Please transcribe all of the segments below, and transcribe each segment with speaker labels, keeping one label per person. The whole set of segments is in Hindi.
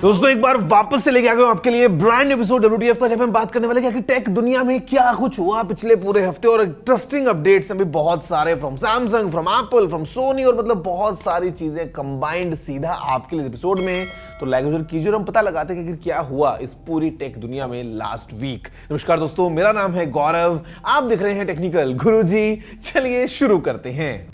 Speaker 1: दोस्तों एक बार वापस से लेके आ गए आपके लिए ब्रांड एपिसोड WTF का, जब हम बात करने वाले हैं कि टेक दुनिया में क्या कुछ हुआ पिछले पूरे हफ्ते और इंटरेस्टिंग अपडेट्स हैं भी बहुत सारे, from Samsung, from Apple, from Sony, और मतलब बहुत सारी चीजें कंबाइंड सीधा आपके लिए एपिसोड में। तो लाइक जरूर कीजिए और हम पता लगाते हैं कि क्या हुआ इस पूरी टेक दुनिया में लास्ट वीक। नमस्कार दोस्तों, मेरा नाम है गौरव, आप देख रहे हैं टेक्निकल गुरुजी। चलिए शुरू करते हैं।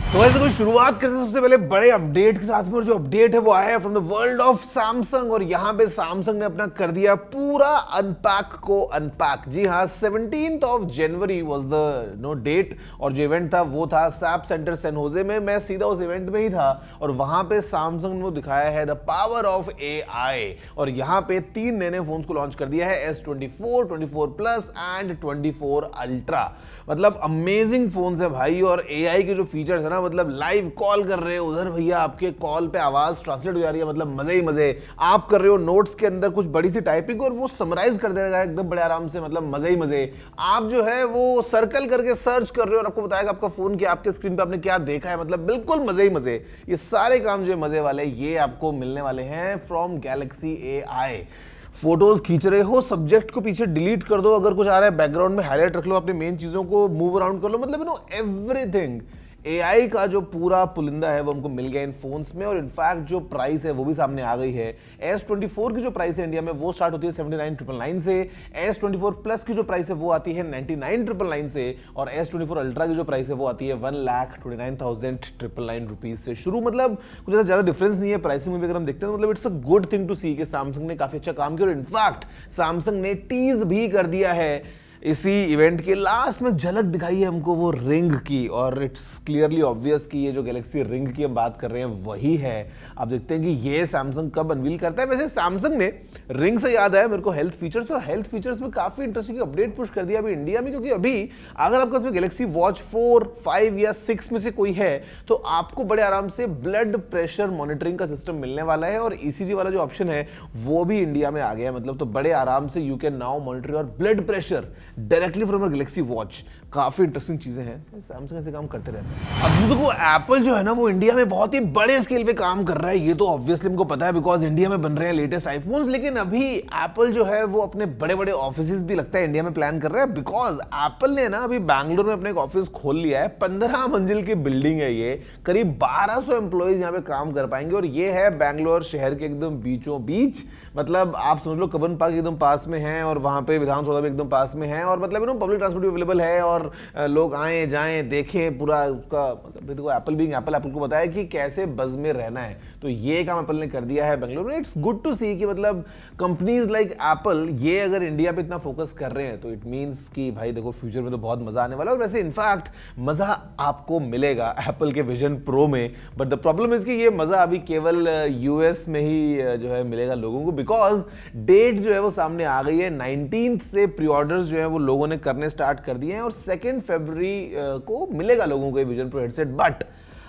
Speaker 1: तो वैसे कोई शुरुआत करते हैं सबसे पहले बड़े अपडेट के साथ में, और जो अपडेट है वो आया है from the world of Samsung, और यहां पे सैमसंग ने अपना कर दिया पूरा अनपैक को अनपैक। जी हाँ, 17th of January was the date, और जो इवेंट था वो था सैप सेंटर सैन होजे में। मैं सीधा उस इवेंट में ही था और वहां पे सैमसंग ने दिखाया है द पावर ऑफ AI, और यहां पे 3 नए फोन्स को लॉन्च कर दिया है, S24, 24 प्लस एंड 24 अल्ट्रा। मतलब अमेजिंग फोन्स है भाई, और AI के जो फीचर्स है ना, मतलब लाइव कॉल कर रहे हो उधर भैया आपके कॉल पे आवाज ट्रांसलेट हो जा रही है, मतलब मजे ही मजे। आप कर रहे हो नोट्स के अंदर कुछ बड़ी सी टाइपिंग और वो समराइज कर देगा एकदम बड़े आराम से, मतलब मजे ही मजे। आप जो है वो सर्कल करके सर्च कर रहे हो और आपको बताएगा आपका फोन क्या, आपके स्क्रीन पे आपने क्या देखा है, मतलब बिल्कुल मजे ही मजे। ये सारे काम जो मजे वाले ये आपको मिलने वाले हैं फ्रॉम गैलेक्सी AI। फोटोज खींच रहे हो, सब्जेक्ट को पीछे डिलीट कर दो, अगर कुछ आ रहा है बैकग्राउंड में हाईलाइट रख लो, अपनी मेन चीजों को मूव अराउंड कर लो, मतलब एवरीथिंग। AI का जो पूरा पुलिंदा है वो हमको मिल गया इन फोन्स में, और इनफैक्ट जो प्राइस है वो भी सामने आ गई है। S24 की जो प्राइस है इंडिया में वो स्टार्ट होती है 79,999 से, S24 प्लस की जो प्राइस है वो आती है 99,999 से, और S24 अल्ट्रा की जो प्राइस है वो आती है 1,29,999 रुपीज से शुरू। मतलब कुछ ज्यादा डिफरेंस नहीं है प्राइसिंग में भी। अगर हम देखते हैं तो मतलब it's a good thing to see कि सैमसंग ने काफी अच्छा काम किया, और इनफैक्ट सैमसंग ने टीज भी कर दिया है इसी इवेंट के लास्ट में, झलक दिखाई है हमको वो रिंग की, और इट्स क्लियरली ऑब्वियस कि ये जो गैलेक्सी रिंग की हम बात कर रहे हैं वही है। आप देखते हैं कि ये सैमसंग कब अनवील करता है। वैसे सैमसंग ने रिंग से याद आया मेरे को हेल्थ फीचर्स, और हेल्थ फीचर्स में काफी इंटरेस्टिंग अपडेट पुश कर दिया अभी इंडिया में, क्योंकि अभी अगर आपके पास गैलेक्सी वॉच 4, 5 या 6 में से कोई है तो आपको बड़े आराम से ब्लड प्रेशर मॉनिटरिंग का सिस्टम मिलने वाला है, और ECG वाला जो ऑप्शन है वो भी इंडिया में आ गया है। मतलब तो बड़े आराम से you can now monitor your blood pressure directly from your Galaxy watch. काफी इंटरेस्टिंग चीजें हैं, सैमसंग ऐसे काम करते रहते हैं। अब देखो एप्पल जो है ना वो इंडिया में बहुत ही बड़े स्केल पे काम कर रहा है, ये तो ऑब्वियसली हमको पता है बिकॉज इंडिया में बन रहे हैं लेटेस्ट आईफोन्स। लेकिन अभी एप्पल जो है वो अपने बड़े बड़े ऑफिस भी लगता है इंडिया में प्लान कर रहा है, बिकॉज एप्पल ने ना अभी बैंगलोर में अपने एक ऑफिस खोल लिया है। 15 मंजिल की बिल्डिंग है ये, करीब 1200 एम्प्लॉइज यहाँ पे काम कर पाएंगे, और ये है बैंगलोर शहर के एकदम बीचों बीच। मतलब आप समझ लो कबन पार्क एकदम पास में है, और वहां पे विधानसौधा भी एकदम पास में है, और मतलब पब्लिक ट्रांसपोर्ट भी अवेलेबल है, और लोग आए जाएं देखें पूरा उसका। मतलब देखो एप्पल को बताया कि कैसे बज में रहना है, तो ये काम एप्पल ने कर दिया है बेंगलुरु में। इट्स गुड टू सी कि मतलब कंपनीज लाइक एप्पल ये अगर इंडिया पे इतना फोकस कर रहे हैं तो इट मींस कि भाई देखो फ्यूचर में तो बहुत मजा आने वाला है। और वैसे इनफैक्ट मजा आपको मिलेगा एप्पल के विजन प्रो में, बट द प्रॉब्लम इज कि ये मजा अभी केवल US में ही जो है मिलेगा लोगों को, बिकॉज डेट जो है वो सामने आ गई है। 19th से प्री ऑर्डर्स जो है वो लोगों ने करने स्टार्ट कर दिए हैं, और 2 फरवरी को मिलेगा लोगों को ये विजन प्रो हेडसेट। बट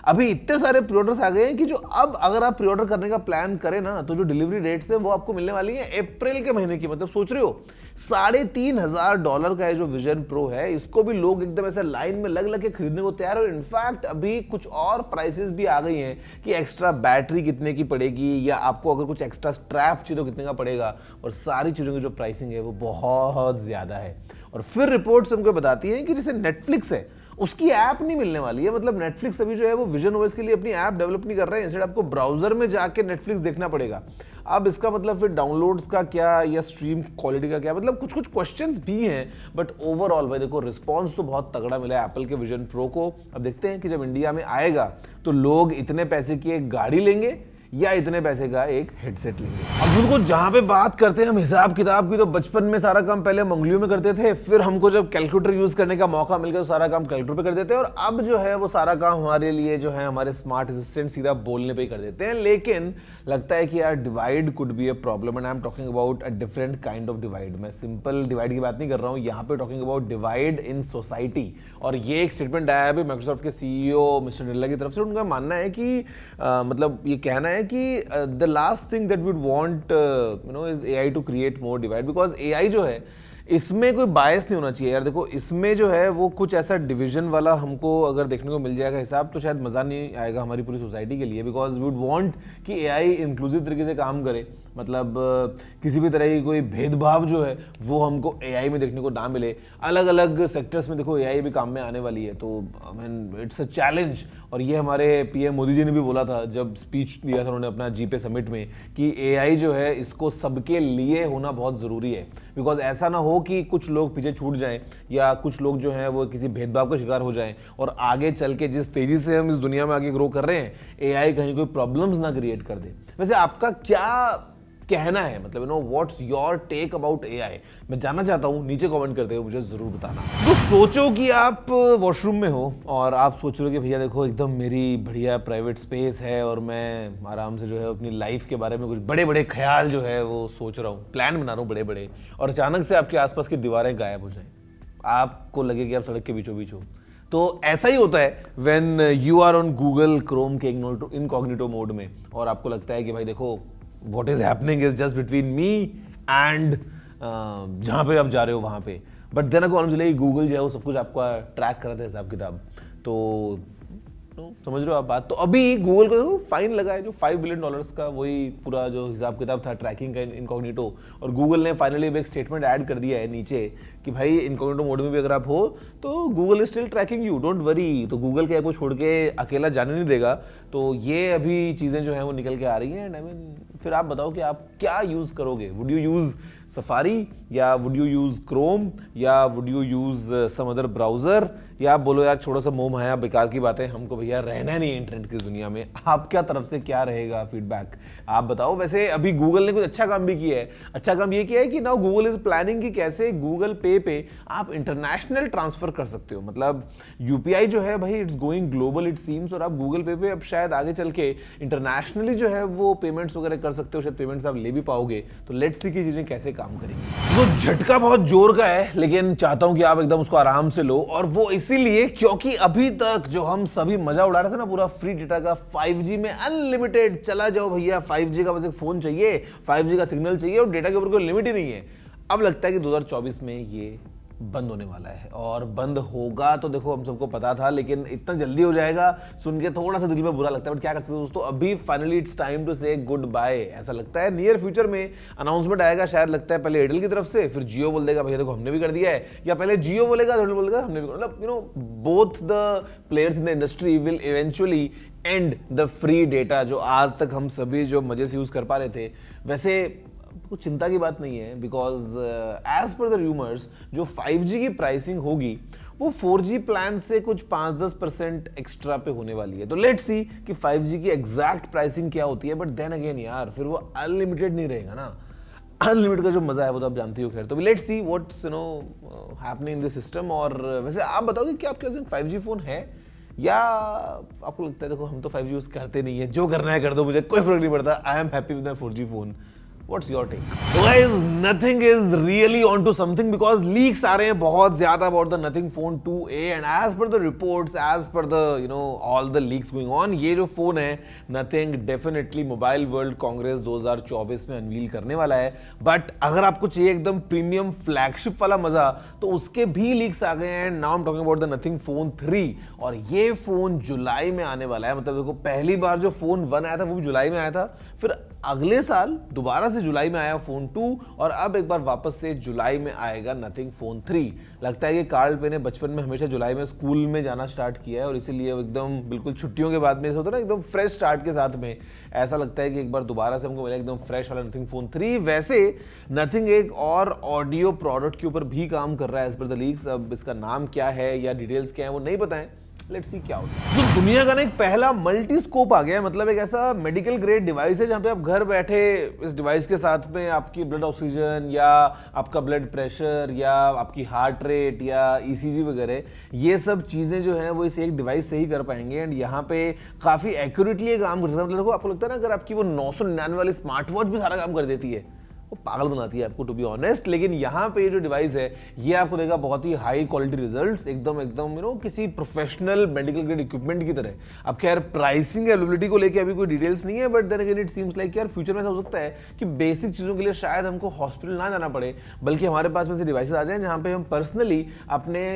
Speaker 1: अभी इतने सारे प्री ऑर्डर्स आ गए हैं कि जो अब अगर आप प्री ऑर्डर करने का प्लान करें ना तो जो डिलीवरी डेट्स है वो आपको मिलने वाली है अप्रैल के महीने की। मतलब सोच रहे हो $3,500 का जो विजन प्रो है, इसको भी लोग एकदम ऐसे लाइन में लग लग के खरीदने को तैयार है। और इनफैक्ट अभी कुछ और प्राइसेस भी आ गई हैं कि एक्स्ट्रा बैटरी कितने की पड़ेगी, या आपको अगर कुछ एक्स्ट्रा स्ट्रैप चाहिए तो कितने का पड़ेगा, और सारी चीजों की जो प्राइसिंग है वो बहुत ज्यादा है। और फिर रिपोर्ट्स हमको बताती हैं कि जैसे नेटफ्लिक्स है उसकी ऐप नहीं मिलने वाली है। मतलब नेटफ्लिक्स अभी जो है वो विजन ओएस के लिए अपनी ऐप डेवलप नहीं कर रहा है, इंस्टेड आपको ब्राउजर में जाके नेटफ्लिक्स देखना पड़ेगा। अब इसका मतलब फिर डाउनलोड्स का क्या, या स्ट्रीम क्वालिटी का क्या, मतलब कुछ कुछ क्वेश्चंस भी हैं। बट ओवरऑल भाई देखो रिस्पांस तो बहुत तगड़ा मिला है एप्पल के विजन प्रो को। अब देखते हैं कि जब इंडिया में आएगा तो लोग इतने पैसे की एक गाड़ी लेंगे या इतने पैसे का एक हेडसेट लेंगे। अब उनको जहां पे बात करते हैं हम हिसाब किताब की, तो बचपन में सारा काम पहले मंगलियों में करते थे, फिर हमको जब कैलकुलेटर यूज करने का मौका मिल गया तो सारा काम कैलकुलेटर पे कर देते हैं, और अब जो है वो सारा काम हमारे लिए जो है हमारे स्मार्ट असिस्टेंट सीधा बोलने पे ही कर देते हैं। लेकिन लगता है कि यार divide could be a problem, and I am talking about a different kind of divide. मैं सिंपल डिवाइड की बात नहीं कर रहा हूँ, यहाँ पे talking about divide in society. और ये एक स्टेटमेंट आया है अभी माइक्रोसॉफ्ट के CEO मिस्टर निर्ला की तरफ से। उनका मानना है कि मतलब ये कहना है कि the last thing that we'd want is AI to create more divide, because AI जो है इसमें कोई बायस नहीं होना चाहिए यार। देखो इसमें जो है वो कुछ ऐसा डिवीजन वाला हमको अगर देखने को मिल जाएगा हिसाब, तो शायद मज़ा नहीं आएगा हमारी पूरी सोसाइटी के लिए, बिकॉज वी वुड वांट कि एआई इंक्लूसिव तरीके से काम करे। मतलब किसी भी तरह की कोई भेदभाव जो है वो हमको एआई में देखने को ना मिले। अलग अलग सेक्टर्स में देखो एआई भी काम में आने वाली है, तो I mean it's a challenge. और ये हमारे पीएम मोदी जी ने भी बोला था जब स्पीच दिया था उन्होंने अपना जीपे समिट में, कि एआई जो है इसको सबके लिए होना बहुत ज़रूरी है। बिकॉज ऐसा ना हो कि कुछ लोग पीछे छूट जाएं या कुछ लोग जो हैं वो किसी भेदभाव का शिकार हो जाएं, और आगे चल के जिस तेज़ी से हम इस दुनिया में आगे ग्रो कर रहे हैं, एआई कहीं कोई प्रॉब्लम्स ना क्रिएट कर दे। वैसे आपका क्या कहना है, मतलब what's your take about AI? मैं जानना चाहता हूँ, नीचे कमेंट करते हुए मुझे जरूर बताना। तो सोचो कि आप वॉशरूम में हो और आप सोच रहे हो कि भैया देखो एकदम मेरी बढ़िया प्राइवेट स्पेस है और मैं आराम से जो है अपनी लाइफ के बारे में कुछ बड़े बड़े ख्याल जो है वो सोच रहा हूँ, प्लान बना रहा हूँ बड़े बड़े, और अचानक से आपके आसपास की दीवारें गायब हो जाएं, आपको लगे कि आप सड़क के बीचों बीच हो। तो ऐसा ही होता है when you are on Google Chrome के इनकॉग्निटो मोड में, और आपको लगता है कि भाई देखो what is happening is just between me and जहाँ पे आप जा रहे हो वहाँ पे, बट देन आपको मालूम चले गूगल जो है वो सब कुछ आपका ट्रैक कर रहा था, हिसाब किताब। तो समझ रहे हो आप बात? तो अभी गूगल को फाइन लगा है जो $5 बिलियन का, वही पूरा जो हिसाब किताब था ट्रैकिंग का इनकॉग्निटो। और गूगल ने फाइनली एक स्टेटमेंट ऐड कर दिया है नीचे कि भाई इनकॉग्निटो मोड में भी अगर आप हो तो Google is still tracking you, don't worry. तो गूगल के आपको छोड़ के अकेला जाने नहीं देगा। तो ये अभी चीज़ें जो हैं वो निकल के आ रही हैं। एंड आई मीन फिर आप बताओ कि आप क्या यूज़ करोगे? वुड यू यूज़ सफारी, या वुड यू यूज़ क्रोम, या would you use some other browser, या आप बोलो यार छोड़ो सा मोह माया बेकार की बातें, हमको भैया रहना नहीं है इंटरनेट की दुनिया में। आपका तरफ से क्या रहेगा फीडबैक, आप बताओ। वैसे अभी गूगल ने कुछ अच्छा काम भी किया है। अच्छा काम ये किया है कि नाउ गूगल इज प्लानिंग कि कैसे गूगल पे आप इंटरनेशनल ट्रांसफर कर सकते हो। मतलब यूपीआई जो है भाई it's going global it seems, और आप गूगल पे अब शायद आगे चल के इंटरनेशनली जो है वो पेमेंट्स वगैरह कर सकते हो, शायद पेमेंट्स आप ले भी पाओगे। तो लेट्स सी की चीजें कैसे काम करेंगी। वो झटका बहुत जोर का है, लेकिन चाहता हूं कि आप एकदम उसको आराम से लो, और वो इसीलिए क्योंकि अभी तक जो हम सभी मजा उड़ा रहे थे ना पूरा फ्री डेटा का, 5G में अनलिमिटेड चला जाओ भैया, 5G का बस एक फोन चाहिए, 5G का सिग्नल चाहिए और डेटा के ऊपर कोई लिमिट ही नहीं है। अब लगता है कि 2024 में ये बंद होने वाला है, और बंद होगा तो देखो हम सबको पता था, लेकिन इतना जल्दी हो जाएगा सुन के थोड़ा सा दिल में बुरा लगता है। बट क्या कर सकते हैं दोस्तों, अभी फाइनली इट्स टाइम टू से गुड बाय। ऐसा लगता है नियर फ्यूचर में अनाउंसमेंट आएगा, शायद लगता है पहले एयरटेल की तरफ से, फिर जियो बोल देगा भैया देखो हमने भी कर दिया है, या पहले जियो बोलेगा एयरटेल बोलेगा हमने भी, मतलब both the players in the industry will eventually and the free data जो आज तक हम सभी जो मजे से यूज कर पा रहे थे। वैसे कुछ चिंता की बात नहीं है, because as per the rumours जो 5G की प्राइसिंग होगी वो 4G प्लान से कुछ 5-10% एक्स्ट्रा पे होने वाली है। तो लेट्स सी कि 5G की एग्जैक्ट प्राइसिंग क्या होती है। बट देन अगेन यार फिर वो अनलिमिटेड नहीं रहेगा ना, अनलिमिटेड का जो मजा है वो तो आप जानते हो। खैर तो let's see what's happening in the system. और वैसे आप बताओगे कि आपके पास 5G फोन है, या आपको लगता है देखो हम तो 5G यूज करते नहीं है, जो करना है कर दो, मुझे कोई फर्क नहीं पड़ता, I am happy with my 4G phone. What's your take? Guys, Nothing is really onto something because leaks आ रहे हैं बहुत ज़्यादा about the Nothing Phone 2A, and as per the reports, as per the all the leaks going on, ये जो फोन है Nothing definitely Mobile World Congress 2024 में अनवील करने वाला है। बट अगर आपको चाहिए एकदम प्रीमियम फ्लैगशिप वाला मजा, तो उसके भी लीक्स आ गए हैं। Now I am talking about the Nothing Phone 3, और ये फोन जुलाई में आने वाला है। मतलब देखो पहली बार जो फोन 1 आया था वो भी जुलाई में आया था, फिर अगले साल दोबारा से जुलाई में आया फोन 2, और अब एक बार वापस से जुलाई में आएगा नथिंग फोन 3। लगता है कि कार्ल पे ने बचपन में हमेशा जुलाई में स्कूल में जाना स्टार्ट किया है, और इसीलिए एकदम बिल्कुल छुट्टियों के बाद में ऐसा होता है ना एकदम फ्रेश स्टार्ट के साथ में, ऐसा लगता है कि एक बार दोबारा से हमको मिला एकदम फ्रेश वाला नथिंग फोन 3। वैसे नथिंग एक और ऑडियो प्रोडक्ट के ऊपर भी काम कर रहा है एज पर द लीक्स। अब इसका नाम क्या है या डिटेल्स क्या है वो नहीं बताएं, लेट्स सी क्या होता है। तो दुनिया का ना एक पहला मल्टी स्कोप आ गया है, मतलब एक ऐसा मेडिकल ग्रेड डिवाइस है जहां पे आप घर बैठे इस डिवाइस के साथ में आपकी ब्लड ऑक्सीजन या आपका ब्लड प्रेशर या आपकी हार्ट रेट या ईसीजी वगैरह, ये सब चीजें जो है वो इस एक डिवाइस से ही कर पाएंगे। एंड यहाँ पे काफी एक्यूरेटली ये काम कर सकता है। मतलब देखो आपको लगता है ना अगर आपकी वो 999 वाली स्मार्ट वॉच भी सारा काम कर देती है, वो पागल बनाती है आपको, टू बी ऑनेस्ट। लेकिन यहाँ पे ये जो डिवाइस है ये आपको देगा बहुत ही हाई क्वालिटी रिजल्ट्स, एकदम एकदम किसी प्रोफेशनल मेडिकल ग्रेड इक्विपमेंट की तरह। अब खैर प्राइसिंग अवेलेबिलिटी को लेके अभी कोई डिटेल्स नहीं है, but then again it seems like यार फ्यूचर में ऐसा हो सकता है कि बेसिक चीज़ों के लिए शायद हमको हॉस्पिटल ना जाना पड़े, बल्कि हमारे पास में से डिवाइसेस आ जाएं जहाँ पे हम पर्सनली अपने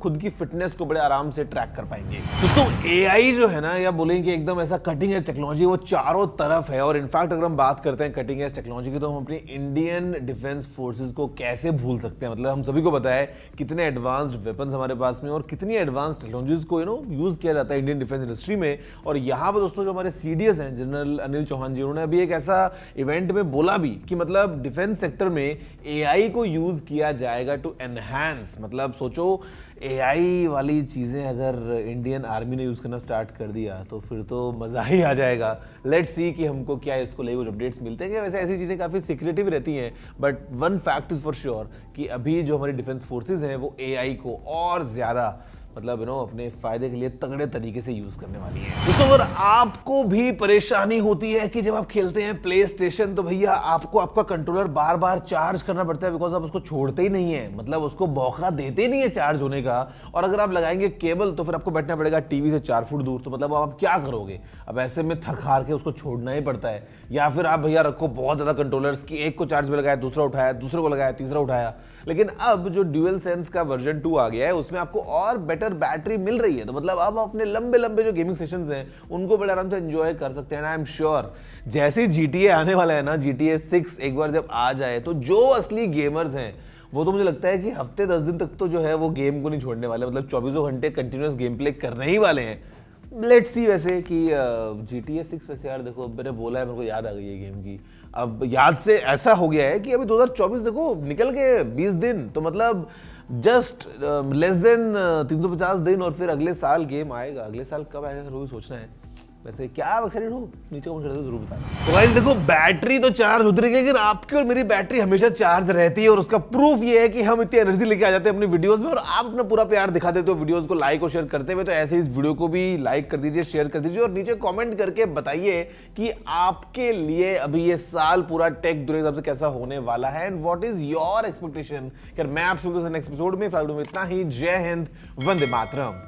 Speaker 1: खुद की फिटनेस को बड़े आराम से ट्रैक कर पाएंगे। दोस्तों एआई जो है ना, या बोलेंगे कि एकदम ऐसा कटिंग एज टेक्नोलॉजी वो चारों तरफ है। और इनफैक्ट अगर हम बात करते हैं कटिंग एज टेक्नोलॉजी की, तो हम अपनी इंडियन डिफेंस फोर्सेस को कैसे भूल सकते हैं। मतलब हम सभी को पता है कितने एडवांस्ड वेपन्स हमारे पास में और कितनी एडवांस्ड टेक्नोलॉजीज को यूज किया जाता है इंडियन डिफेंस इंडस्ट्री में। और यहाँ पर दोस्तों जो हमारे सीडीएस हैं जनरल अनिल चौहान जी, उन्होंने अभी एक ऐसा इवेंट में बोला भी कि मतलब डिफेंस सेक्टर में एआई को यूज किया जाएगा टू एनहांस। मतलब सोचो एआई वाली चीज़ें अगर इंडियन आर्मी ने यूज़ करना स्टार्ट कर दिया तो फिर तो मज़ा ही आ जाएगा। लेट्स सी कि हमको क्या इसको लेकर कुछ अपडेट्स मिलते हैं। वैसे ऐसी चीज़ें काफ़ी सीक्रेटिव रहती हैं, but one fact is for sure कि अभी जो हमारी डिफेंस फोर्सेज हैं वो एआई को और ज़्यादा मतलब अपने फायदे के लिए तगड़े तरीके से यूज करने वाली है। दोस्तों अगर आपको भी परेशानी होती है कि जब आप खेलते हैं प्ले स्टेशन तो भैया आपको आपका कंट्रोलर बार बार चार्ज करना पड़ता है, बिकॉज आप उसको छोड़ते ही नहीं है, मतलब उसको मौका देते ही नहीं है चार्ज होने का। और अगर आप लगाएंगे केबल तो फिर आपको बैठना पड़ेगा टीवी से 4 फुट दूर, तो मतलब आप क्या करोगे। अब ऐसे में थक हार के उसको छोड़ना ही पड़ता है। या फिर आप भैया रखो बहुत ज्यादा कंट्रोलर्स की, एक को चार्ज में लगाया, दूसरा उठाया, दूसरे को लगाया, तीसरा उठाया। लेकिन अब जो ड्यूअल सेंस का वर्जन 2 आ गया है उसमें आपको और बेटर बैटरी मिल रही है, तो मतलब अब अपने लंबे लंबे जो गेमिंग सेशंस हैं उनको बड़े आराम से एंजॉय कर सकते हैं। आई एम श्योर जैसे GTA आने वाला है ना, GTA 6 एक बार जब आ जाए तो जो असली गेमर्स हैं वो तो मुझे लगता है कि हफ्ते 10 दिन तक तो जो है वो गेम को नहीं छोड़ने वाले, मतलब 24 घंटे कंटिन्यूअस गेम प्ले करने ही वाले हैं। लेट्स सी वैसे कि GTA 6 वैसे यार देखो मैंने बोला है, मेरे को याद आ गई है गेम की। अब याद से ऐसा हो गया है कि अभी 2024 देखो निकल गए 20 दिन, तो मतलब जस्ट लेस देन 350 दिन और फिर अगले साल गेम आएगा। अगले साल कब आएगा वो भी सोचना है। वैसे क्या आप एक्साइटेड हो, नीचे कमेंट करके जरूर बताना। तो गाइस देखो बैटरी तो चार्ज होती रहेगी, लेकिन आपकी और मेरी बैटरी हमेशा चार्ज रहती है। और उसका प्रूफ ये है कि हम इतनी एनर्जी लेके आ जाते हैं अपनी वीडियोस में, और आप अपना पूरा प्यार दिखा देते हो वीडियोस को लाइक और शेयर करते हुए। तो ऐसे इस वीडियो को भी लाइक कर दीजिए, शेयर कर दीजिए, और नीचे कॉमेंट करके बताइए कि आपके लिए अभी ये साल पूरा टेक दुनिया के हिसाब से कैसा होने वाला है, and what is your expectation. मैं आपसे नेक्स्ट एपिसोड में इतना ही। जय हिंद, वंदे मातरम।